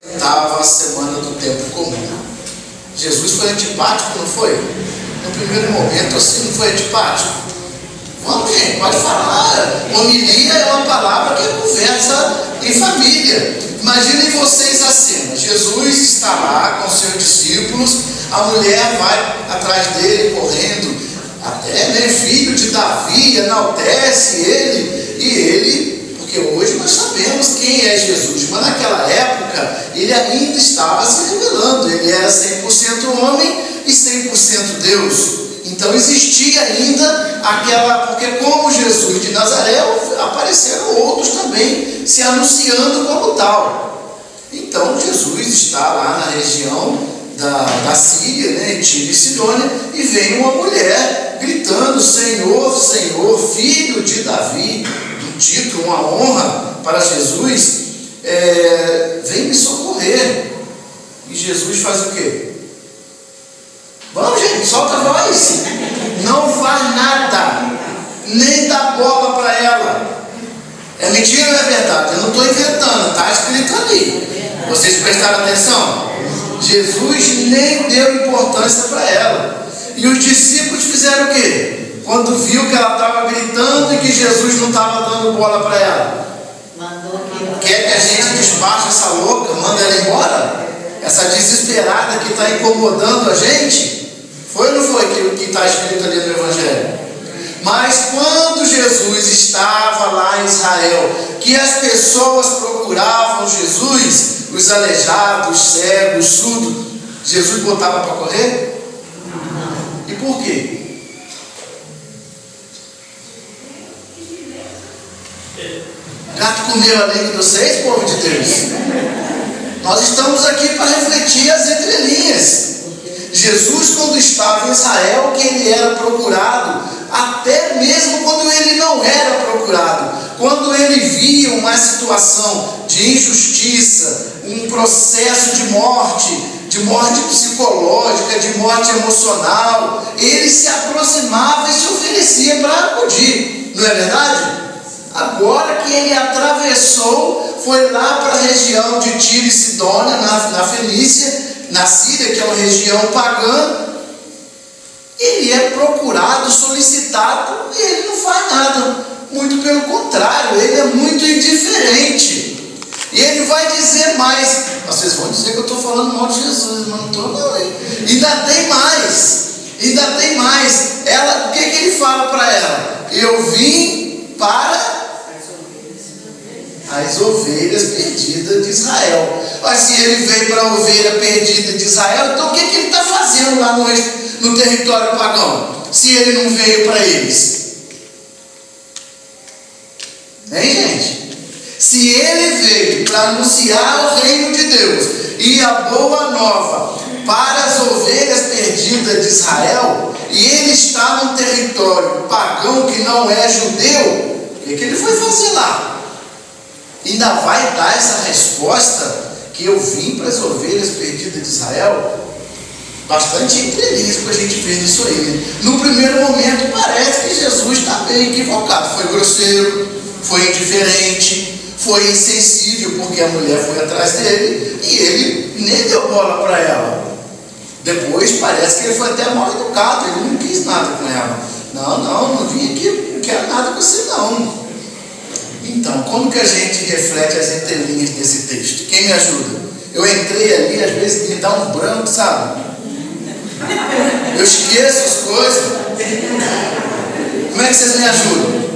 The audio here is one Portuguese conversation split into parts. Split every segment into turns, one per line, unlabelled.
Estava a semana do tempo comum. Jesus foi antipático, não foi? No primeiro momento assim, não foi antipático? Vamos, gente, pode falar. Homilia é uma palavra que conversa em família. Imaginem vocês a cena. Jesus está lá com seus discípulos, a mulher vai atrás dele correndo, até filho de Davi, enaltece ele, e ele, porque hoje nós sabemos quem é Jesus, mas naquela época ele ainda estava se revelando, ele era 100% homem e 100% Deus. Então existia ainda aquela, porque como Jesus de Nazaré, apareceram outros também se anunciando como tal. Então Jesus está lá na região da Síria, Tiro e Sidônia, e vem uma mulher gritando: Senhor, Senhor, filho de Davi, um título, uma honra para Jesus, vem me socorrer. E Jesus faz o quê? Vamos, gente, solta a voz. Não faz nada, nem dá bola para ela. É mentira ou é verdade? Eu não estou inventando, está escrito ali. Vocês prestaram atenção? Jesus nem deu importância para ela. E os discípulos fizeram o quê? Quando viu que ela estava gritando e que Jesus não estava dando bola para ela, quer que a gente despache essa louca, manda ela embora? Essa desesperada que está incomodando a gente? Foi ou não foi o que está escrito ali no Evangelho? Mas quando Jesus estava lá em Israel, que as pessoas procuravam Jesus, os aleijados, cegos, surdos, Jesus botava para correr? E por quê? Gato comeu a língua de vocês, povo de Deus? Nós estamos aqui para refletir as entrelinhas. Jesus, quando estava em Israel, que ele era procurado, até mesmo quando ele não era procurado, quando ele via uma situação de injustiça, um processo de morte psicológica, de morte emocional, ele se aproximava e se oferecia para acudir, não é verdade? Agora que ele atravessou, foi lá para a região de Tiro e Sidônia, na Fenícia, na Síria, que é uma região pagã, ele é procurado, solicitado, e ele não faz nada. Muito pelo contrário, ele é muito indiferente. E ele vai dizer mais. Vocês vão dizer que eu estou falando mal de Jesus, mas não estou não. Ainda tem mais. Ela, o que ele fala para ela? Eu vim para as ovelhas perdidas de Israel. Mas se ele veio para a ovelha perdida de Israel, então o que ele está fazendo lá no território pagão? Se ele não veio para eles? Hein, gente? Se ele veio para anunciar o reino de Deus e a boa nova para as ovelhas perdidas de Israel, e ele está num território pagão que não é judeu, o que ele foi fazer lá? Ainda vai dar essa resposta que eu vim para as ovelhas perdidas de Israel? Bastante entrelinhas para a gente ver nisso aí, No primeiro momento parece que Jesus está bem equivocado. Foi grosseiro, foi indiferente, foi insensível, porque a mulher foi atrás dele e ele nem deu bola para ela. Depois parece que ele foi até mal educado, ele não quis nada com ela. Não vim aqui, não quero nada com você não. Então, como que a gente reflete as entrelinhas desse texto? Quem me ajuda? Eu entrei ali, às vezes me dá um branco, sabe? Eu esqueço as coisas. Como é que vocês me ajudam?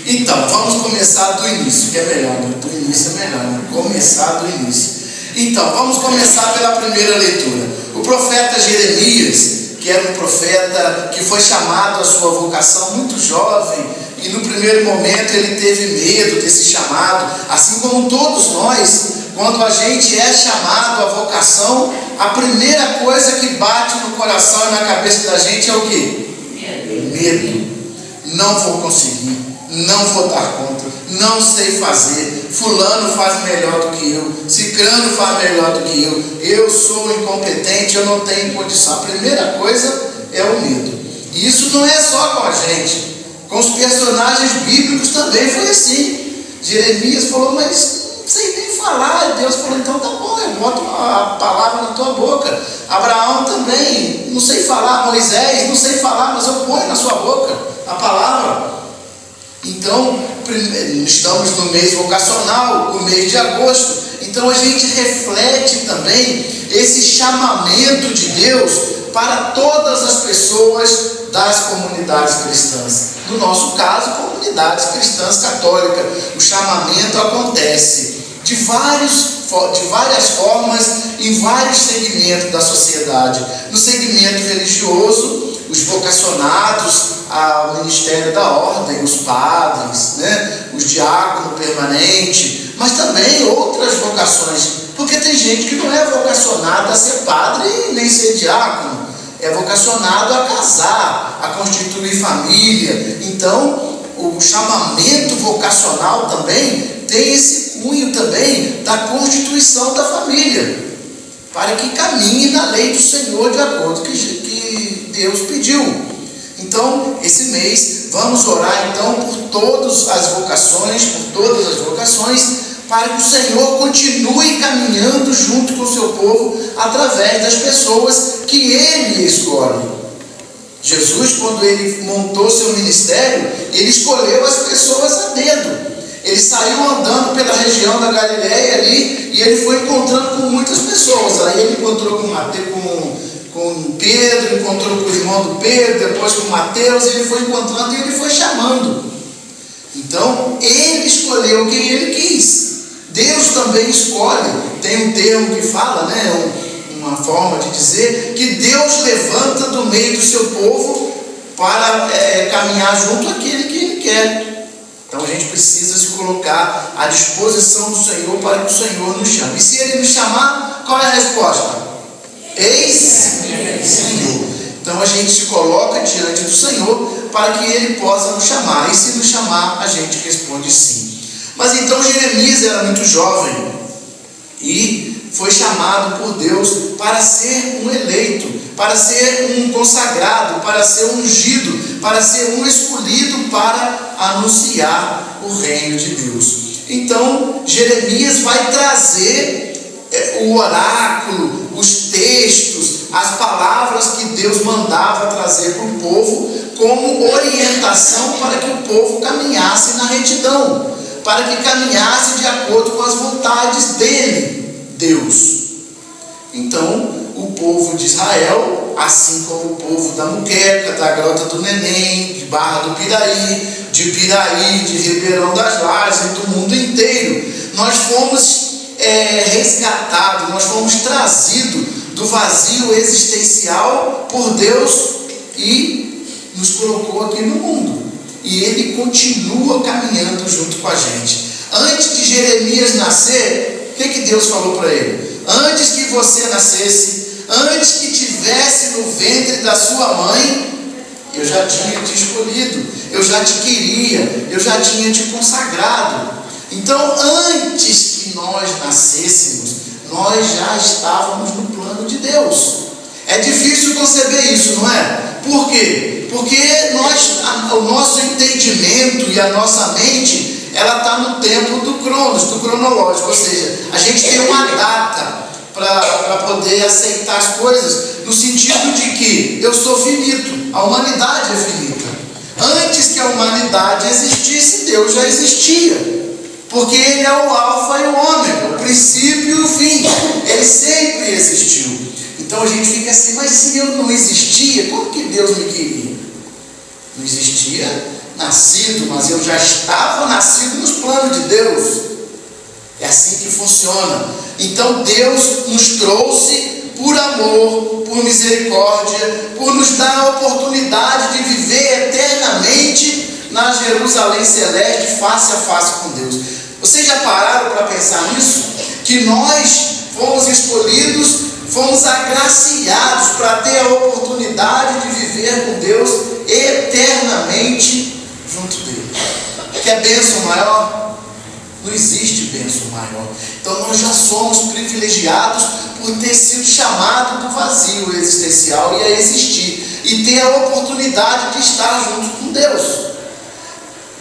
Então, vamos começar do início, que é melhor. Do início é melhor, né? Começar do início. Então, vamos começar pela primeira leitura. O profeta Jeremias, que era um profeta que foi chamado à sua vocação muito jovem, e no primeiro momento ele teve medo desse chamado, assim como todos nós, quando a gente é chamado à vocação, a primeira coisa que bate no coração e na cabeça da gente é o quê? Medo. Não vou conseguir, não vou dar conta, não sei fazer, fulano faz melhor do que eu, cicrano faz melhor do que eu sou incompetente, eu não tenho condição. A primeira coisa é o medo. E isso não é só com a gente. Com os personagens bíblicos também foi assim. Jeremias falou, mas não sei nem falar. falar. E Deus falou, então tá bom, eu boto a palavra na tua boca. Abraão também, não sei falar. Moisés, não sei falar, mas eu ponho na sua boca a palavra. Então, estamos no mês vocacional, o mês de agosto. Então a gente reflete também esse chamamento de Deus para todas as pessoas das comunidades cristãs. No nosso caso, comunidades cristãs católicas. O chamamento acontece de várias formas, em vários segmentos da sociedade. No segmento religioso, os vocacionados ao ministério da ordem, os padres, os diáconos permanentes, mas também outras vocações, porque tem gente que não é vocacionada a ser padre nem ser diácono, é vocacionado a casar, a constituir família. Então, o chamamento vocacional também tem esse cunho também da constituição da família, para que caminhe na lei do Senhor de acordo com que Deus pediu. Então, esse mês, vamos orar então por todas as vocações, para que o Senhor continue caminhando junto com o seu povo, através das pessoas que Ele escolhe. Jesus, quando Ele montou seu ministério, Ele escolheu as pessoas a dedo. Ele saiu andando pela região da Galileia ali, e Ele foi encontrando com muitas pessoas. Aí Ele encontrou com Pedro, encontrou com o irmão do Pedro, depois com Mateus, Ele foi encontrando e Ele foi chamando. Então, Ele escolheu quem Ele quis. Deus também escolhe. Tem um termo que fala, uma forma de dizer, que Deus levanta do meio do seu povo para caminhar junto àquele que Ele quer. Então a gente precisa se colocar à disposição do Senhor para que o Senhor nos chame. E se Ele nos chamar, qual é a resposta? Eis, Senhor. Então a gente se coloca diante do Senhor para que Ele possa nos chamar. E se nos chamar, a gente responde sim. Mas então Jeremias era muito jovem e foi chamado por Deus para ser um eleito, para ser um consagrado, para ser um ungido, para ser um escolhido para anunciar o reino de Deus. Então Jeremias vai trazer o oráculo, os textos, as palavras que Deus mandava trazer para o povo como orientação para que o povo caminhasse na retidão, para que caminhasse de acordo com as vontades dele, Deus. Então, o povo de Israel, assim como o povo da Muqueca, da Grota do Neném, de Barra do Piraí, de Ribeirão das Lajes e do mundo inteiro, nós fomos resgatados, nós fomos trazidos do vazio existencial por Deus e nos colocou aqui no mundo. E Ele continua caminhando junto com a gente. Antes de Jeremias nascer, o que Deus falou para ele? Antes que você nascesse, antes que tivesse no ventre da sua mãe, eu já tinha te escolhido, eu já te queria, eu já tinha te consagrado. Então, antes que nós nascêssemos, nós já estávamos no plano de Deus. É difícil conceber isso, não é? Por quê? Porque o nosso entendimento e a nossa mente, ela está no tempo do cronos, do cronológico, ou seja, a gente tem uma data para poder aceitar as coisas, no sentido de que eu sou finito, a humanidade é finita. Antes que a humanidade existisse, Deus já existia, porque Ele é o alfa e o ômega, o princípio e o fim. Ele sempre existiu. Então a gente fica assim, mas se eu não existia, como que Deus me queria? Não existia nascido, mas eu já estava nascido nos planos de Deus. É assim que funciona. Então Deus nos trouxe por amor, por misericórdia, por nos dar a oportunidade de viver eternamente na Jerusalém celeste, face a face com Deus. Vocês já pararam para pensar nisso? Que nós fomos escolhidos, fomos agraciados para ter a oportunidade de viver com Deus eternamente junto dele. Quer bênção maior? Não existe bênção maior. Então nós já somos privilegiados por ter sido chamados do vazio existencial e a existir, e ter a oportunidade de estar junto com Deus.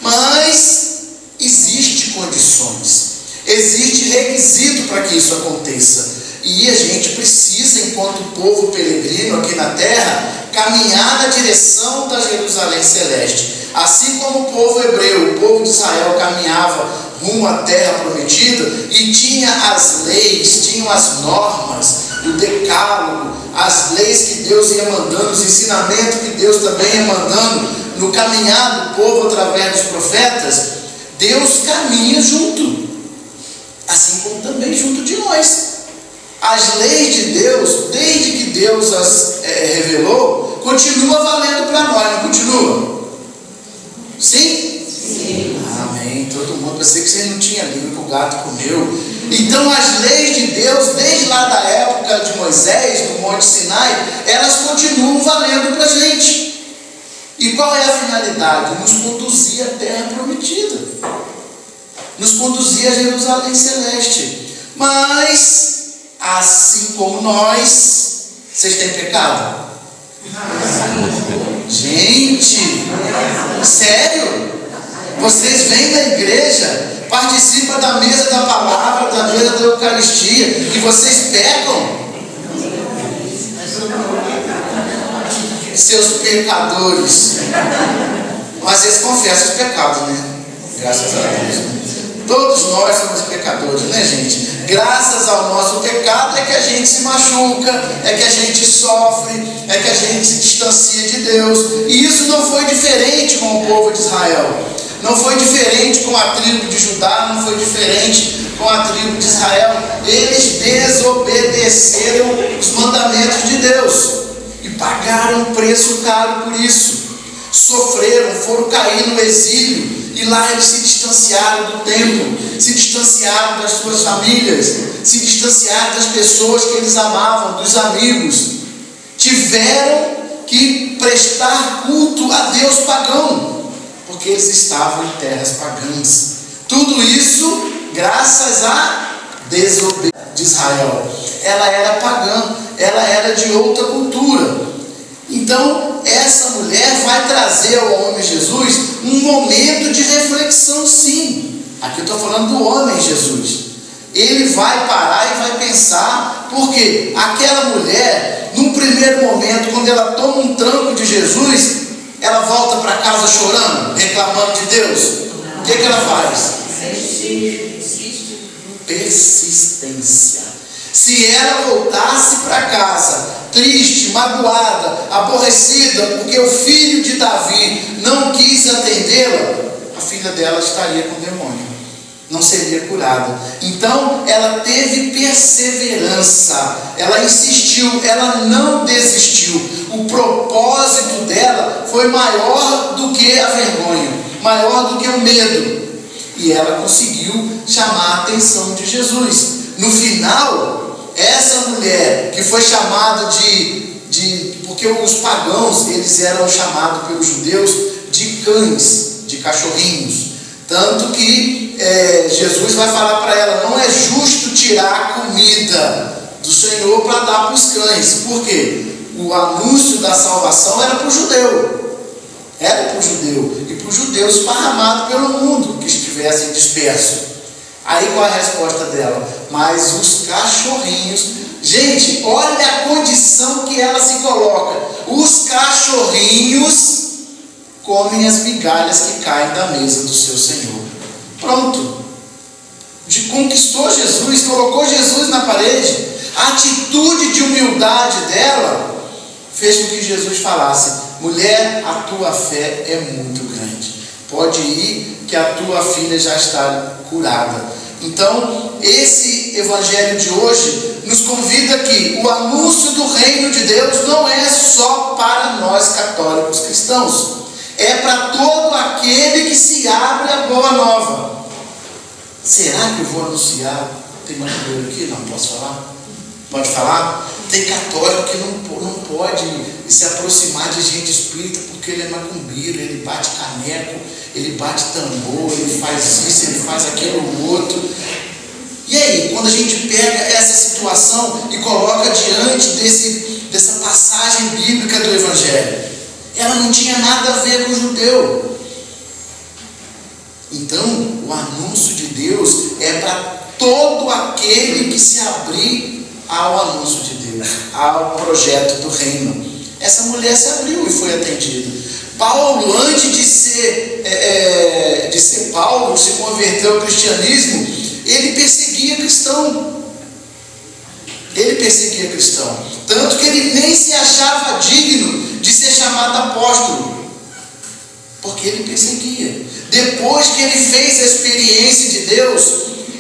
Mas existem condições. Existe requisito para que isso aconteça. E a gente precisa, enquanto povo peregrino aqui na terra, caminhar na direção da Jerusalém celeste. Assim como o povo hebreu, o povo de Israel caminhava rumo à terra prometida e tinha as leis, tinham as normas, o decálogo, as leis que Deus ia mandando, os ensinamentos que Deus também ia mandando no caminhar do povo através dos profetas. Deus caminha junto, assim como também junto de nós. As leis de Deus, desde que Deus as revelou, continua valendo para nós, não continua? Sim? Sim. Amém. Todo mundo, pensei que vocês não tinham língua, que o gato comeu. Então as leis de Deus, desde lá da época de Moisés, no Monte Sinai, elas continuam valendo para a gente. E qual é a finalidade? Nos conduzir à terra prometida, nos conduzir a Jerusalém celeste. Mas assim como nós, vocês têm pecado? Gente, sério? Vocês vêm da igreja, participam da mesa da palavra, da mesa da Eucaristia, e vocês pecam? Seus pecadores. Mas eles confessam os pecados, né? Graças a Deus. Todos nós somos pecadores, né, gente? Graças ao nosso pecado é que a gente se machuca, é que a gente sofre, é que a gente se distancia de Deus. E isso não foi diferente com o povo de Israel. Não foi diferente com a tribo de Judá, não foi diferente com a tribo de Israel. Eles desobedeceram os mandamentos de Deus e pagaram um preço caro por isso. Sofreram, foram cair no exílio. E lá eles se distanciaram do templo, se distanciaram das suas famílias, se distanciaram das pessoas que eles amavam, dos amigos. Tiveram que prestar culto a Deus pagão, porque eles estavam em terras pagãs. Tudo isso graças à desobediência de Israel. Ela era pagã, ela era de outra cultura. Então, essa mulher vai trazer ao homem Jesus um momento de reflexão, sim. Aqui eu estou falando do homem Jesus. Ele vai parar e vai pensar, porque aquela mulher, num primeiro momento, quando ela toma um tranco de Jesus, ela volta para casa chorando, reclamando de Deus. O que ela faz? Persistência. Se ela voltasse para casa triste, magoada, aborrecida, porque o filho de Davi não quis atendê-la, a filha dela estaria com demônio, não seria curada. Então ela teve perseverança, ela insistiu, ela não desistiu. O propósito dela foi maior do que a vergonha, maior do que o medo, e ela conseguiu chamar a atenção de Jesus. No final, essa mulher que foi chamada porque os pagãos, eles eram chamados pelos judeus de cães, de cachorrinhos. Tanto que Jesus vai falar para ela, não é justo tirar a comida do Senhor para dar para os cães. Por quê? O anúncio da salvação era para o judeu. Era para o judeu. E para os judeus esparramados pelo mundo, que estivessem dispersos. Aí qual é a resposta dela? Mas os cachorrinhos... Gente, olha a condição que ela se coloca. Os cachorrinhos comem as migalhas que caem da mesa do seu Senhor. Pronto. Conquistou Jesus, colocou Jesus na parede. A atitude de humildade dela fez com que Jesus falasse: mulher, a tua fé é muito grande. Pode ir, que a tua filha já está curada. Então, esse evangelho de hoje nos convida que o anúncio do reino de Deus não é só para nós católicos cristãos, é para todo aquele que se abre à boa nova. Será que eu vou anunciar? Tem macumbeiro aqui? Não posso falar? Pode falar? Tem católico que não pode se aproximar de gente espírita porque ele é macumbeiro, ele bate caneco, ele bate tambor, ele faz isso, ele faz aquilo outro. E aí, quando a gente pega essa situação e coloca diante dessa passagem bíblica do Evangelho, ela não tinha nada a ver com o judeu. Então, o anúncio de Deus é para todo aquele que se abrir ao anúncio de Deus, ao projeto do reino. Essa mulher se abriu e foi atendida. Paulo, antes de ser Paulo, se converteu ao cristianismo, ele perseguia cristão. Tanto que ele nem se achava digno de ser chamado apóstolo, porque ele perseguia. Depois que ele fez a experiência de Deus,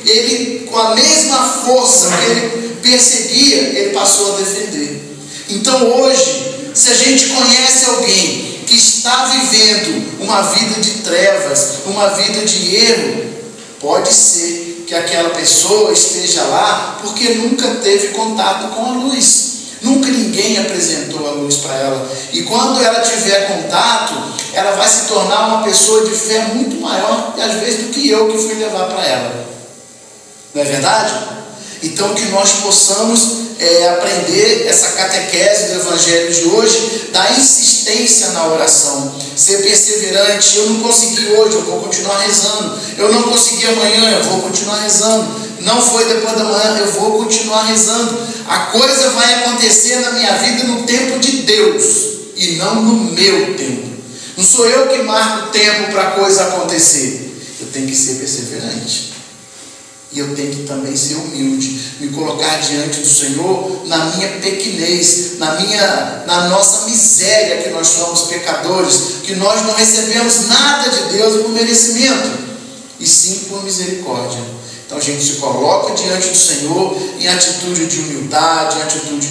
ele, com a mesma força que ele perseguia, ele passou a defender. Então hoje, se a gente conhece alguém que está vivendo uma vida de trevas, uma vida de erro, pode ser que aquela pessoa esteja lá porque nunca teve contato com a luz. Nunca ninguém apresentou a luz para ela. E quando ela tiver contato, ela vai se tornar uma pessoa de fé muito maior, às vezes, do que eu que fui levar para ela. Não é verdade? Então que nós possamos aprender essa catequese do Evangelho de hoje, da insistência na oração, ser perseverante. Eu não consegui hoje, eu vou continuar rezando. Eu não consegui amanhã, eu vou continuar rezando. Não foi depois da manhã, eu vou continuar rezando. A coisa vai acontecer na minha vida no tempo de Deus e não no meu tempo. Não sou eu que marco o tempo para a coisa acontecer. Eu tenho que ser perseverante. E eu tenho que também ser humilde, me colocar diante do Senhor na minha pequenez, na nossa miséria, que nós somos pecadores, que nós não recebemos nada de Deus por merecimento, e sim por misericórdia. Então a gente se coloca diante do Senhor em atitude de humildade, em atitude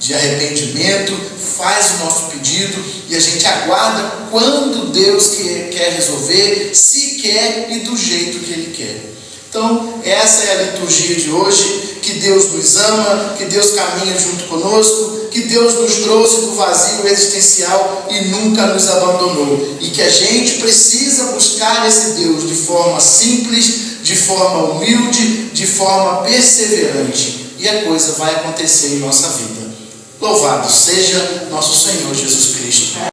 de arrependimento, faz o nosso pedido e a gente aguarda quando Deus quer resolver, se quer e do jeito que Ele quer. Então essa é a liturgia de hoje. Que Deus nos ama, que Deus caminha junto conosco, que Deus nos trouxe do vazio existencial e nunca nos abandonou, e que a gente precisa buscar esse Deus de forma simples, de forma humilde, de forma perseverante, e a coisa vai acontecer em nossa vida. Louvado seja nosso Senhor Jesus Cristo.